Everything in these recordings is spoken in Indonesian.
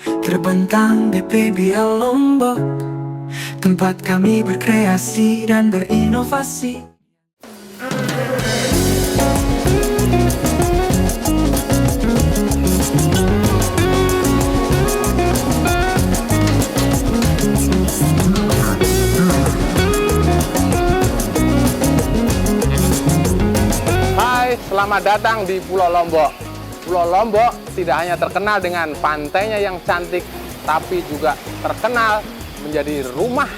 terbentang di PBL Lombok, tempat kami berkreasi dan berinovasi. Hai, selamat datang di Pulau Lombok. Pulau Lombok tidak hanya terkenal dengan pantainya yang cantik, tapi juga terkenal menjadi rumah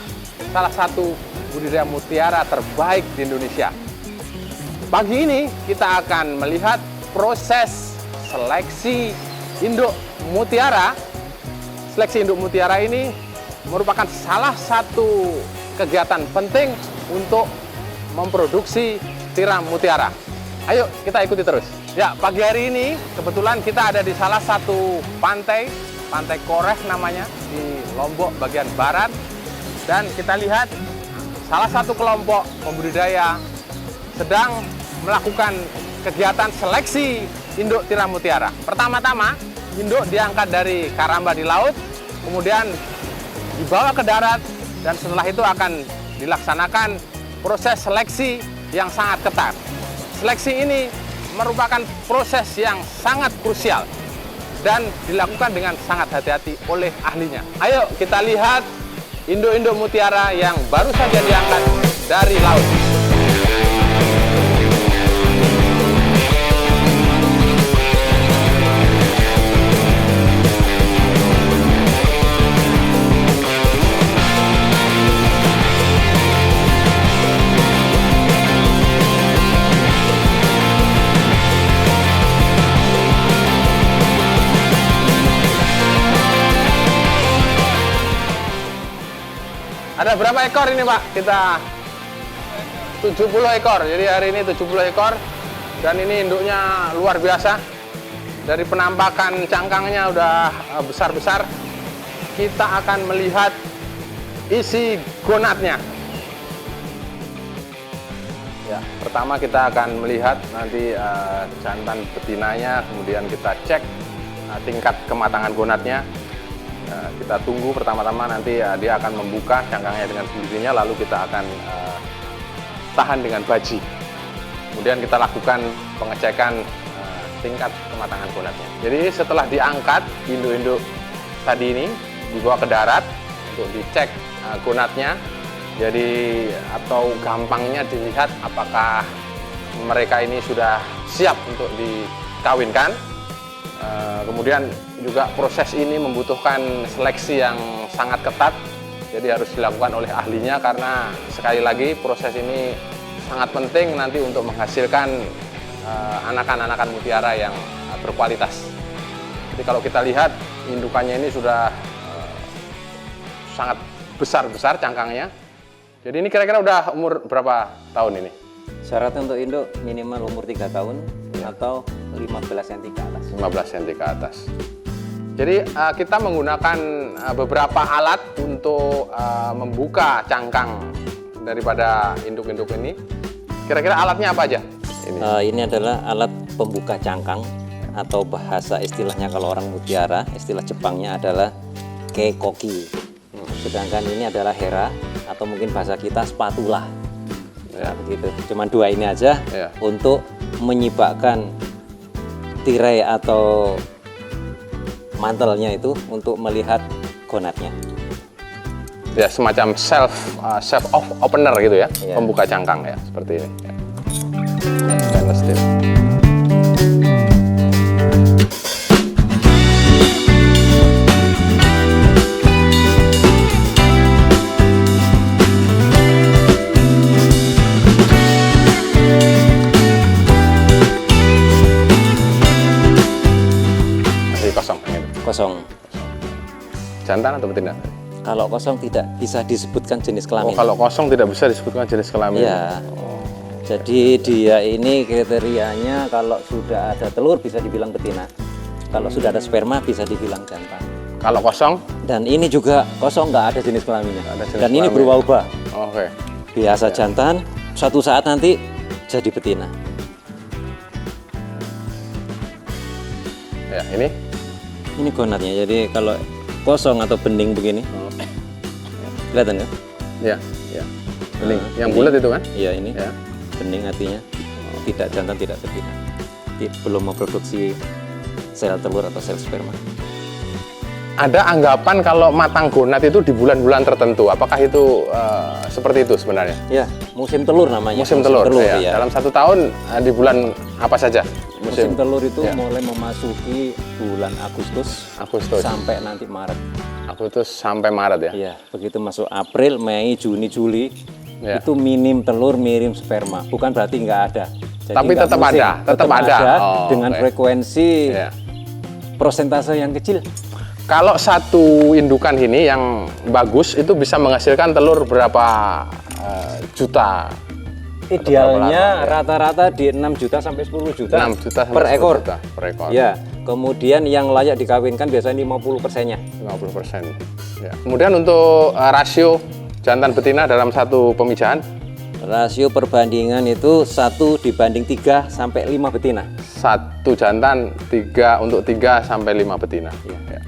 salah satu budidaya mutiara terbaik di Indonesia. Pagi ini kita akan melihat proses seleksi induk mutiara. Seleksi induk mutiara ini merupakan salah satu kegiatan penting untuk memproduksi tiram mutiara. Ayo kita ikuti terus. Ya, pagi hari ini kebetulan kita ada di salah satu pantai, Pantai Koreh namanya, di Lombok bagian barat. Dan kita lihat salah satu kelompok pembudidaya sedang melakukan kegiatan seleksi induk tiram mutiara. Pertama-tama, induk diangkat dari karamba di laut, kemudian dibawa ke darat, dan setelah itu akan dilaksanakan proses seleksi yang sangat ketat. Seleksi ini merupakan proses yang sangat krusial dan dilakukan dengan sangat hati-hati oleh ahlinya. Ayo kita lihat induk-induk mutiara yang baru saja diangkat dari laut. Ada berapa ekor ini, Pak? Kita 70 ekor. Jadi hari ini 70 ekor. Dan ini induknya luar biasa. Dari penampakan cangkangnya udah besar-besar. Kita akan melihat isi gonatnya. Ya, pertama kita akan melihat nanti jantan betinanya, kemudian kita cek tingkat kematangan gonatnya. Kita tunggu pertama-tama nanti dia akan membuka cangkangnya dengan sendirinya, lalu kita akan tahan dengan baji. Kemudian kita lakukan pengecekan tingkat kematangan gonatnya. Jadi setelah diangkat induk-induk tadi ini dibawa ke darat untuk dicek gonatnya. Jadi atau gampangnya dilihat apakah mereka ini sudah siap untuk dikawinkan. Kemudian juga proses ini membutuhkan seleksi yang sangat ketat, jadi harus dilakukan oleh ahlinya karena sekali lagi proses ini sangat penting nanti untuk menghasilkan anakan-anakan mutiara yang berkualitas. Jadi kalau kita lihat indukannya ini sudah sangat besar-besar cangkangnya. Jadi ini kira-kira udah umur berapa tahun ini? Syaratnya untuk induk minimal umur 3 tahun atau 15 cm ke atas. 15 cm ke atas. Jadi kita menggunakan beberapa alat untuk membuka cangkang daripada induk-induk ini. Kira-kira alatnya apa aja? Ini adalah alat pembuka cangkang atau bahasa istilahnya kalau orang mutiara, istilah Jepangnya adalah keikoki. Sedangkan ini adalah hera atau mungkin bahasa kita spatula. Ya, begitu. Cuman dua ini aja ya, untuk menyibakkan tirai atau mantelnya itu untuk melihat gonatnya. Ya, semacam self opener gitu ya, ya, pembuka cangkang ya, seperti ini. Ya. Stainless steel. Kosong. Jantan atau betina? Kalau kosong tidak bisa disebutkan jenis kelamin. Oh, kalau kosong tidak bisa disebutkan jenis kelamin. Iya. Jadi dia ini kriterianya kalau sudah ada telur bisa dibilang betina. Kalau sudah ada sperma bisa dibilang jantan. Kalau kosong? Dan ini juga kosong, nggak ada jenis kelaminnya. Dan ini kelamin. berubah-ubah. Oke. Biasa jantan, suatu saat nanti jadi betina. Ya, ini Ini gonatnya. Jadi kalau kosong atau bening begini, kelihatan kan? Ya, ya. Bening. Nah, Yang ini. bulat itu kan? Iya ini. Ya. Bening artinya tidak jantan, tidak betina. Belum memproduksi sel telur atau sel sperma. Ada anggapan kalau matang gonat itu di bulan-bulan tertentu. Apakah itu seperti itu sebenarnya? Ya, musim telur namanya. Musim telur. Ya. ya. Dalam 1 tahun di bulan apa saja? Musim telur itu ya. mulai memasuki bulan Agustus sampai nanti Maret. Agustus sampai Maret ya? Iya, begitu masuk April, Mei, Juni, Juli, Ya. itu minim telur, minim sperma. Bukan berarti nggak ada. Jadi Tapi nggak tetap musim. ada, tetap ada. Oh, dengan oke. frekuensi Ya. persentase yang kecil. Kalau satu indukan ini yang bagus itu bisa menghasilkan telur berapa juta? Idealnya Berapa lama, ya? rata-rata di 6 juta sampai 10 juta, 6 juta sampai per 10 ekor. juta per ekor. Ya, kemudian yang layak dikawinkan biasanya 50%-nya. 50%. Ya. Kemudian untuk rasio jantan betina dalam satu pemijahan Rasio perbandingan itu 1 dibanding 3 sampai 5 betina. satu jantan 3 untuk 3 sampai 5 betina. Ya.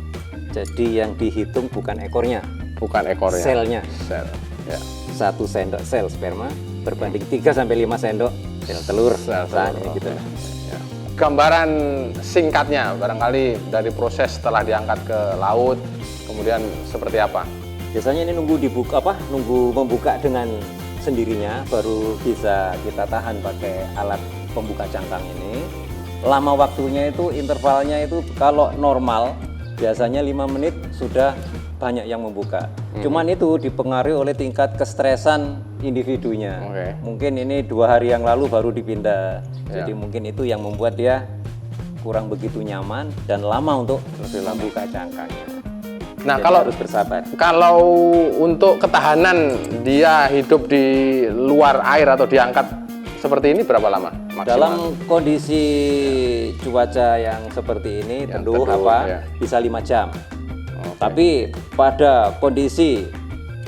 Jadi yang dihitung bukan ekornya, Bukan ekornya. selnya. Sel. Ya. 1 sendok sel sperma berbanding 3 sampai 5 sendok sel telur. Sel Nah, telur, gitu. Ya. Gambaran singkatnya barangkali dari proses setelah diangkat ke laut kemudian seperti apa? Biasanya ini nunggu dibuka nunggu membuka dengan sendirinya baru bisa kita tahan pakai alat pembuka cangkang ini. Lama waktunya itu intervalnya itu kalau normal biasanya 5 menit sudah banyak yang membuka. Cuman itu dipengaruhi oleh tingkat kestresan individunya. Oke. Mungkin ini 2 hari yang lalu baru dipindah. Ya. Jadi mungkin itu yang membuat dia kurang begitu nyaman dan lama untuk membuka cangkangnya. Nah, Jadi kalau harus bersabar. kalau untuk ketahanan dia hidup di luar air atau diangkat seperti ini berapa lama maksimal? Dalam kondisi cuaca yang seperti ini, Yang teduh teduh, ya. bisa 5 jam. Oke. Tapi pada kondisi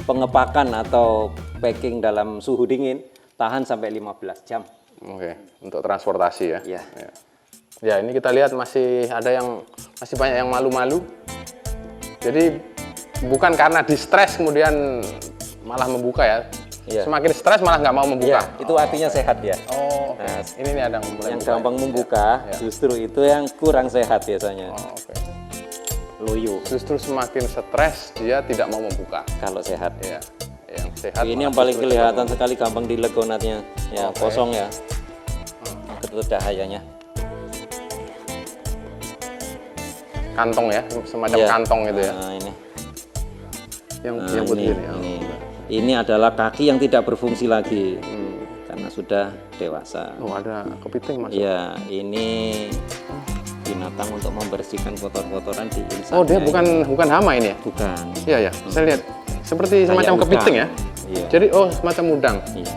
pengepakan atau packing dalam suhu dingin, tahan sampai 15 jam. Oke, untuk transportasi ya. Ya. Ya, ini kita lihat masih banyak yang malu-malu. Jadi bukan karena distres kemudian malah membuka ya. Iya. Semakin stres malah nggak mau membuka. Ya, itu artinya sehat ya. Oh, oke. Nah, Ini nih ada yang mulai yang buka gampang ya. membuka, Ya. justru itu yang kurang sehat biasanya. Oh, oke. Loyo Justru semakin stres dia tidak mau membuka. kalau sehat. Ya. Yang sehat. Ini malah yang paling justru kelihatan sekali gampang dilegonatnya. Ya, Oke. kosong ya. Ketut cahayanya. kantong ya, semacam Ya. kantong itu ya. Nah, ini. Yang Nah, putih ini, ini. Oh. ini adalah kaki yang tidak berfungsi lagi Hmm. karena sudah dewasa. Oh, ada kepiting masuk. Ya, ini binatang untuk membersihkan kotor-kotoran di insangnya. Oh, dia bukan hama ini ya? Bukan. Iya ya, saya lihat seperti Kayak semacam udang. kepiting ya. Iya. Jadi semacam udang. Iya.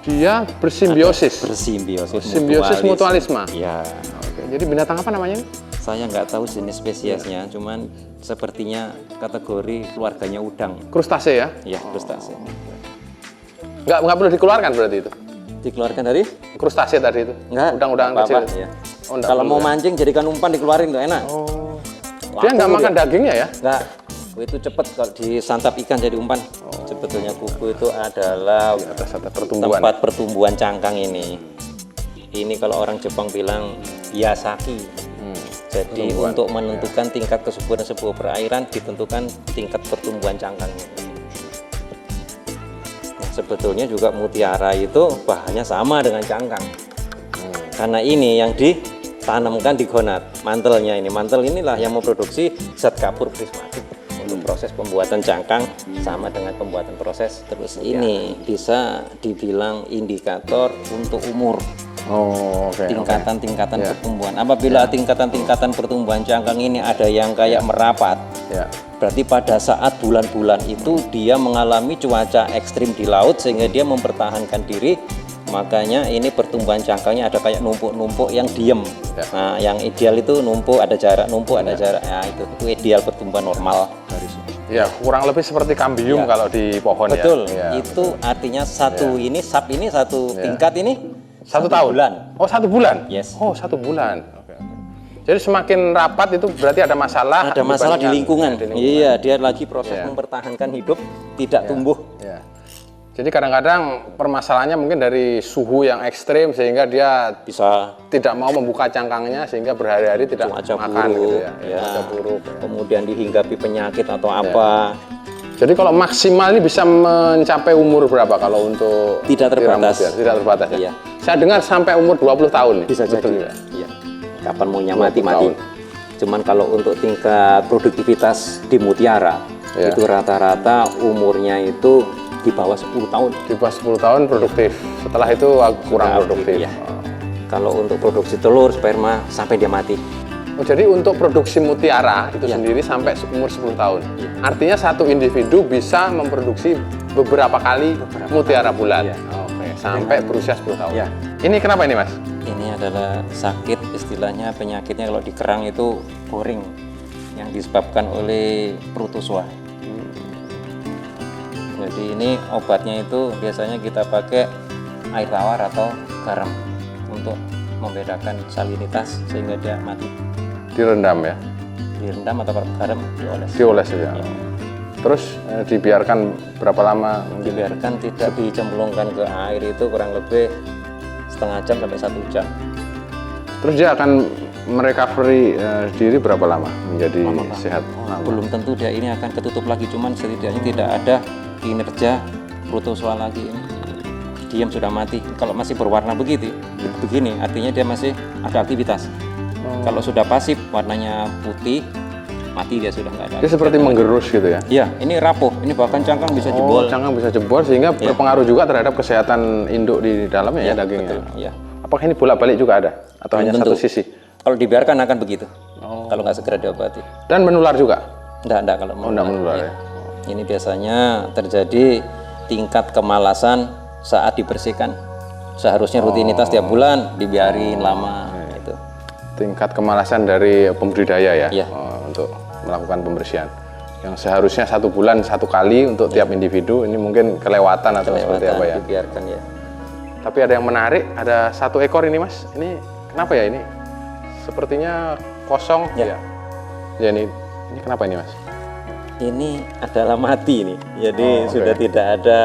Dia bersimbiosis. Bersimbiosis. Simbiosis mutualisme. Ya, Oke, jadi binatang apa namanya? saya nggak tahu jenis spesiesnya, cuman sepertinya kategori keluarganya udang. Krustase ya? Ya, krustase. Nggak perlu dikeluarkan berarti itu. Dikeluarkan dari? Krustase tadi itu. Enggak. Udang-udang apa-apa, kecil. ya. Oh, nggak Kalau perlu mau ya? mancing jadikan umpan dikeluarin tuh enak. Oh. Laku Dia nggak makan dagingnya ya? Enggak. Itu cepet kalau disantap ikan jadi umpan. Sebetulnya kuku itu adalah Atas pertumbuhan. tempat pertumbuhan cangkang ini. Ini kalau orang Jepang bilang yasaki. Jadi Pertumbuhan. untuk menentukan tingkat kesuburan sebuah perairan ditentukan tingkat pertumbuhan cangkangnya. Nah, sebetulnya juga mutiara itu bahannya sama dengan cangkang. Karena ini yang ditanamkan di gonat, mantelnya ini. Mantel inilah yang memproduksi zat kapur prismatik untuk proses pembuatan cangkang sama dengan pembuatan proses. Terus ini bisa dibilang indikator untuk umur. Oh, oke. Tingkatan-tingkatan Ya. pertumbuhan. Apabila tingkatan-tingkatan pertumbuhan cangkang ini ada yang kayak merapat, Ya. berarti pada saat bulan-bulan itu dia mengalami cuaca ekstrim di laut sehingga dia mempertahankan diri. Makanya ini pertumbuhan cangkangnya ada kayak numpuk-numpuk yang diem. Ya. Nah, yang ideal itu numpuk ada jarak, numpuk ada jarak. Ya, itu ideal pertumbuhan normal. Ya, kurang lebih seperti kambium Ya. kalau di pohon Betul. ya. Ya, Itu artinya satu ini sap ini satu Ya. tingkat ini Satu tahun? bulan. Oh, 1 bulan? Yes. Oh, 1 bulan. Oke, oke. Jadi semakin rapat itu berarti ada masalah. Ada masalah di lingkungan. Iya, dia lagi proses Iya. mempertahankan hidup, tidak tumbuh. Ya. Jadi kadang-kadang permasalahannya mungkin dari suhu yang ekstrim sehingga dia Bisa tidak mau membuka cangkangnya sehingga berhari-hari tidak cuaca makan buruk, gitu ya. ya. Cuaca buruk. Ya. Kemudian dihinggapi penyakit atau apa. Jadi kalau maksimal ini bisa mencapai umur berapa kalau untuk Tidak tiram terbatas. mutiara? Tidak terbatas ya. Iya. Saya dengar sampai umur 20 tahun nih. Bisa Betul jadi. ya? Iya. Kapan maunya 20 mati-mati. tahun. Cuman kalau untuk tingkat produktivitas di mutiara, Iya. itu rata-rata umurnya itu di bawah 10 tahun. Di bawah 10 tahun produktif. Setelah itu kurang Sudah produktif. iya. Kalau untuk produksi telur, sperma, sampai dia mati. Oh, jadi untuk produksi mutiara itu Iya. sendiri sampai umur 10 tahun. Artinya satu individu bisa memproduksi beberapa kali mutiara bulat. Iya. Oke, sampai berusia 10 tahun. Iya. Ini kenapa ini, Mas? Ini adalah sakit, istilahnya penyakitnya kalau di kerang itu boring, yang disebabkan oleh protozoa. Jadi ini obatnya itu biasanya kita pakai air tawar atau garam untuk membedakan salinitas sehingga dia mati. Direndam ya. Direndam atau garam dioles. Dioles ya. Terus dibiarkan berapa lama? Dibiarkan tidak dicemplungkan ke air itu kurang lebih setengah jam sampai 1 jam. Terus dia akan merecovery diri berapa lama menjadi sehat? Belum tentu dia ini akan ketutup lagi, cuman setidaknya tidak ada kinerja protozoa lagi ini. Diam sudah mati. Kalau masih berwarna begini, artinya dia masih ada aktivitas. Kalau sudah pasif, warnanya putih, mati dia sudah nggak ada. Dia seperti menggerus gitu ya? Iya, ini rapuh. Ini bahkan cangkang bisa jebol. Cangkang bisa jebol sehingga berpengaruh juga terhadap kesehatan induk di dalamnya ya dagingnya. Betul, iya. Apakah ini bolak-balik juga ada? Atau hanya Belum satu tentu. sisi? Kalau dibiarkan akan begitu. Kalau nggak segera diobati. Dan menular juga? Enggak kalau mau. Enggak menular ya. Ini biasanya terjadi tingkat kemalasan saat dibersihkan. Seharusnya rutinitas tiap bulan dibiarin lama gitu. Tingkat kemalasan dari pembudidaya ya? Iya. Untuk melakukan pembersihan. Yang seharusnya 1 bulan 1 kali untuk tiap individu, ini mungkin kelewatan atau seperti apa ya? Dibiarkan ya. Tapi ada yang menarik, ada 1 ekor ini Mas. Ini kenapa ya ini? Sepertinya kosong. Ya. Ya ini kenapa ini Mas? Ini adalah mati nih. Jadi Oh, oke. sudah tidak ada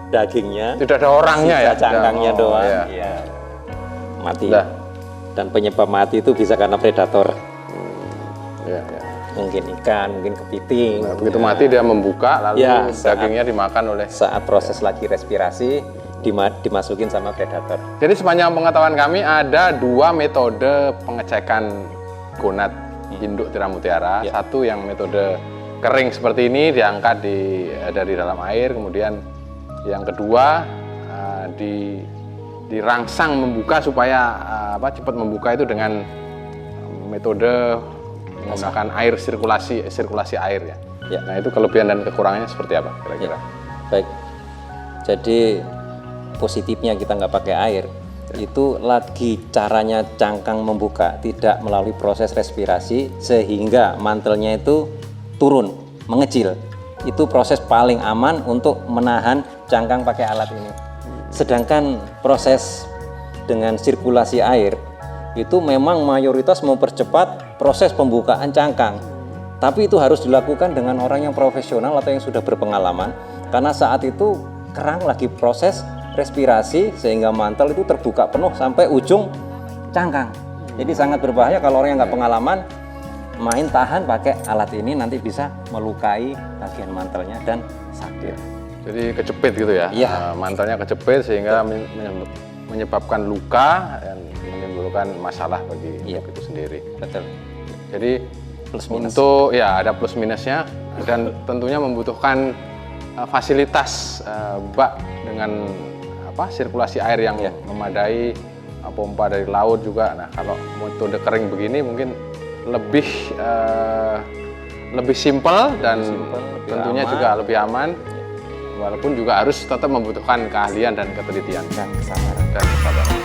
dagingnya. Tidak ada orangnya ya? Sisa cangkangnya Oh, doang. iya. Iya. Mati. Lah. Dan penyebab mati itu bisa karena predator. Ya, ya. Mungkin ikan, mungkin kepiting. Nah, begitu mati dia membuka, lalu Ya, dagingnya dimakan oleh. Saat proses lagi respirasi dimasukin sama predator. Jadi sepanjang pengetahuan kami ada 2 metode pengecekan gonad induk tiram mutiara. Ya. Satu yang metode kering seperti ini diangkat dari dalam air, kemudian yang kedua dirangsang membuka supaya cepat membuka itu dengan metode menggunakan air sirkulasi air ya. Ya. Nah itu kelebihan dan kekurangannya seperti apa kira-kira? Baik. Jadi positifnya kita nggak pakai air, itu lagi caranya cangkang membuka, tidak melalui proses respirasi sehingga mantelnya itu turun, mengecil. Itu proses paling aman untuk menahan cangkang pakai alat ini. Sedangkan proses dengan sirkulasi air itu memang mayoritas mempercepat proses pembukaan cangkang. Tapi itu harus dilakukan dengan orang yang profesional atau yang sudah berpengalaman, karena saat itu kerang lagi proses respirasi sehingga mantel itu terbuka penuh sampai ujung cangkang. Jadi sangat berbahaya kalau orang yang nggak pengalaman main tahan pakai alat ini, nanti bisa melukai bagian mantelnya dan sakit. Jadi kejepit gitu ya? Iya. Mantelnya kejepit sehingga menyebabkan luka dan menimbulkan masalah bagi Iya. induk itu sendiri. Betul. Jadi Plus minus. untuk ya ada plus minusnya dan tentunya membutuhkan fasilitas bak dengan sirkulasi air yang Ya. memadai, pompa dari laut juga. Nah kalau metode kering begini mungkin lebih simpel dan lebih tentunya aman. juga lebih aman, walaupun juga harus tetap membutuhkan keahlian dan ketelitian Dan kesabaran. dan kesabaran.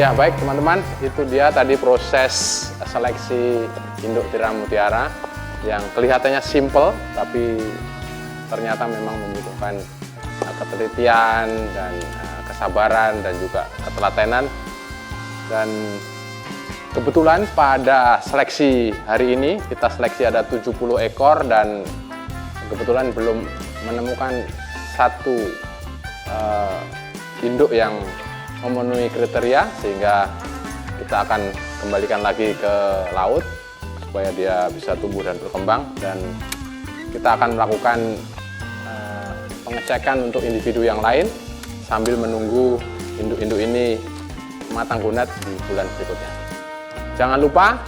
Ya baik teman-teman, itu dia tadi proses seleksi induk tiram mutiara yang kelihatannya simple, tapi ternyata memang membutuhkan ketelitian dan kesabaran dan juga ketelatenan. Dan kebetulan pada seleksi hari ini kita seleksi ada 70 ekor dan kebetulan belum menemukan satu induk yang memenuhi kriteria, sehingga kita akan kembalikan lagi ke laut supaya dia bisa tumbuh dan berkembang, dan kita akan melakukan pengecekan untuk individu yang lain sambil menunggu induk-induk ini matang gunat di bulan berikutnya. Jangan lupa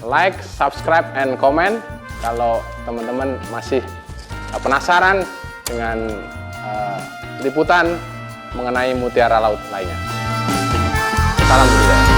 like, subscribe, and comment kalau teman-teman masih penasaran dengan liputan mengenai mutiara laut lainnya. Salam budidaya.